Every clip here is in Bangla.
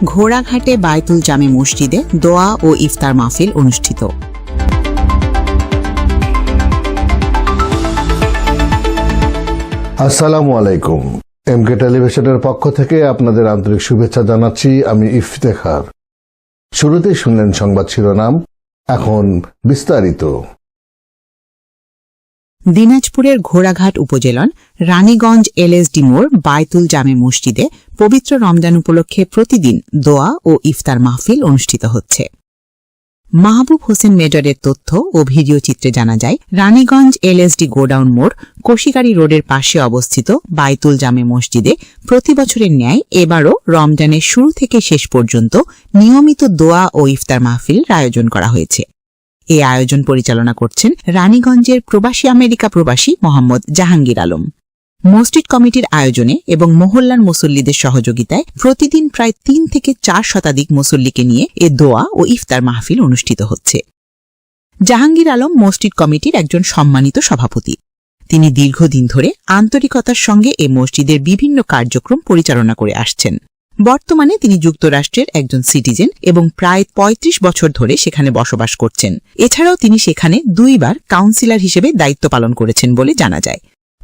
ঘোড়াঘাটে বায়তুল জামে মসজিদে দোয়া ও ইফতার মাহফিল অনুষ্ঠিত। আসসালামু আলাইকুম। এমকে টেলিভিশনের পক্ষ থেকে আপনাদের আন্তরিক শুভেচ্ছা জানাচ্ছি। আমি ইফতেখার। শুরুতেই শুনলেন সংবাদ শিরোনাম, এখন বিস্তারিত। দিনাজপুরের ঘোড়াঘাট উপজেলার রানীগঞ্জ এলএসডি মোড় বায়তুল জামে মসজিদে পবিত্র রমজান উপলক্ষে প্রতিদিন দোয়া ও ইফতার মাহফিল অনুষ্ঠিত হচ্ছে। মাহবুব হোসেন মেজরের তথ্য ও ভিডিও চিত্রে জানা যায়, রানীগঞ্জ এলএসডি গোডাউন মোড় কোশিগাড়ি রোডের পাশে অবস্থিত বায়তুল জামে মসজিদে প্রতি বছরের ন্যায় এবারও রমজানের শুরু থেকে শেষ পর্যন্ত নিয়মিত দোয়া ও ইফতার মাহফিল আয়োজন করা হয়েছে। এই আয়োজন পরিচালনা করছেন রানীগঞ্জের প্রবাসী আমেরিকা প্রবাসী মোহাম্মদ জাহাঙ্গীর আলম। মসজিদ কমিটির আয়োজনে এবং মহল্লার মুসল্লিদের সহযোগিতায় প্রতিদিন প্রায় ৩ থেকে ৪ শতাধিক মুসল্লিকে নিয়ে এ দোয়া ও ইফতার মাহফিল অনুষ্ঠিত হচ্ছে। জাহাঙ্গীর আলম মসজিদ কমিটির একজন সম্মানিত সভাপতি। তিনি দীর্ঘদিন ধরে আন্তরিকতার সঙ্গে এ মসজিদের বিভিন্ন কার্যক্রম পরিচালনা করে আসছেন। বর্তমানে তিনি যুক্তরাষ্ট্রের একজন সিটিজেন এবং প্রায় ৩৫ বছর ধরে সেখানে বসবাস করছেন। এছাড়াও তিনি সেখানে ২ বার কাউন্সিলর হিসেবে দায়িত্ব পালন করেছেন বলে জানা যায়।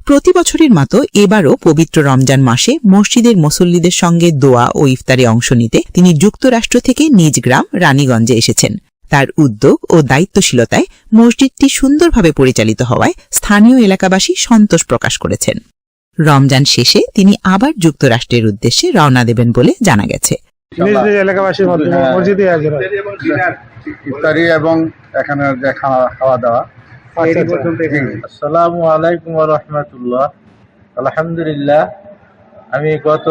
প্রতি বছরের মতো এবারও পবিত্র রমজান মাসে মসজিদের মুসল্লিদের সঙ্গে দোয়া ও ইফতারে অংশ নিতে তিনি যুক্তরাষ্ট্র থেকে নিজ গ্রাম রানীগঞ্জে এসেছেন। তার উদ্যোগ ও দায়িত্বশীলতায় মসজিদটি সুন্দরভাবে পরিচালিত হওয়ায় স্থানীয় এলাকাবাসী সন্তোষ প্রকাশ করেছেন। রমজান শেষে তিনি আবার যুক্তরাষ্ট্রের উদ্দেশ্যে রওনা দেবেন বলে জানা গেছে। ইফতারি এবং এখানে যে খাওয়া দাওয়া। আসসালামু আলাইকুম ওয়া রাহমাতুল্লাহ। আলহামদুলিল্লাহ, আমি গত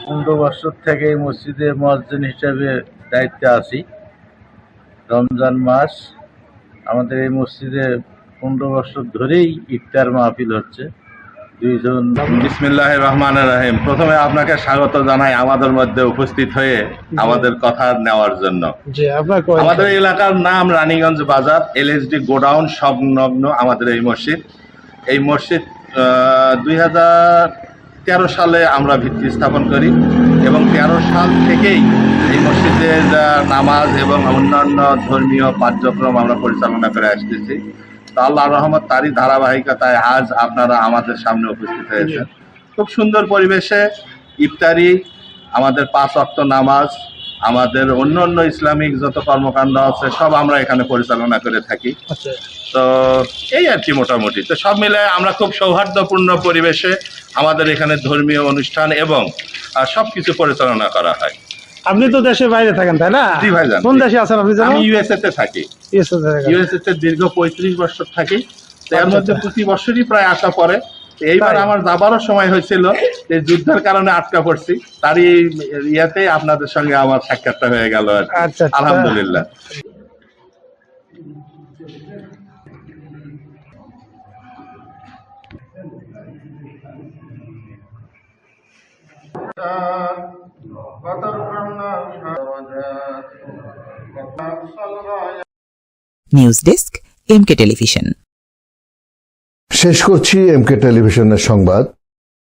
15 বছর থেকে এই মসজিদে মুয়াজ্জিন হিসেবে দায়িত্বে আছি। রমজান মাস আমাদের এই মসজিদে 15 বছর ধরেই ইফতার মাহফিল হচ্ছে। বিসমিল্লাহির রহমানির রহিম। প্রথমে আপনাকে স্বাগত জানাই আমাদের মধ্যে উপস্থিত হয়ে আমাদের কথা নেওয়ার জন্য। আমাদের এলাকার নাম রানীগঞ্জ বাজার, এলএসডি গোডাউন সংলগ্ন আমাদের এই মসজিদ। এই মসজিদ 2013 সালে আমরা ভিত্তি স্থাপন করি এবং 13 সাল থেকেই এই মসজিদের নামাজ এবং অন্যান্য ধর্মীয় কার্যক্রম আমরা পরিচালনা করে আসতেছি। আল্লাহর রহমত তারই ধারাবাহিকতায় আজ আপনারা আমাদের সামনে উপস্থিত হয়েছেন। খুব সুন্দর পরিবেশে ইফতারি, আমাদের 5 ওয়াক্ত নামাজ, আমাদের অন্য ইসলামিক যত কর্মকাণ্ড আছে সব আমরা এখানে পরিচালনা করে থাকি। তো এই আর কি, মোটামুটি তো সব মিলে আমরা খুব সৌহার্দ্যপূর্ণ পরিবেশে আমাদের এখানে ধর্মীয় অনুষ্ঠান এবং সবকিছু পরিচালনা করা হয়। আপনি তো দেশের বাইরে থাকেন, তাই না? জি ভাইজান। কোন দেশে আছেন আপনি? আমি ইউএসএ তে থাকি। ইউএসএ তে দীর্ঘ 35 বছর থাকি। এর মধ্যে প্রতি বছরই প্রায় আসা পড়ে। এইবার আমার যাবারও সময় হয়েছিল, এই যুদ্ধের কারণে আটকা পড়ছি। তারই ইয়াতে আপনাদের সঙ্গে আমার সাক্ষাৎটা হয়ে গেল। আলহামদুলিল্লাহ। News desk, MK television. শেষ করছি এমকে টেলিভিশনের সংবাদ।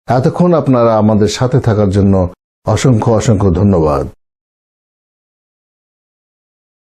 এতক্ষণ আপনারা আমাদের সাথে থাকার জন্য অসংখ্য ধন্যবাদ।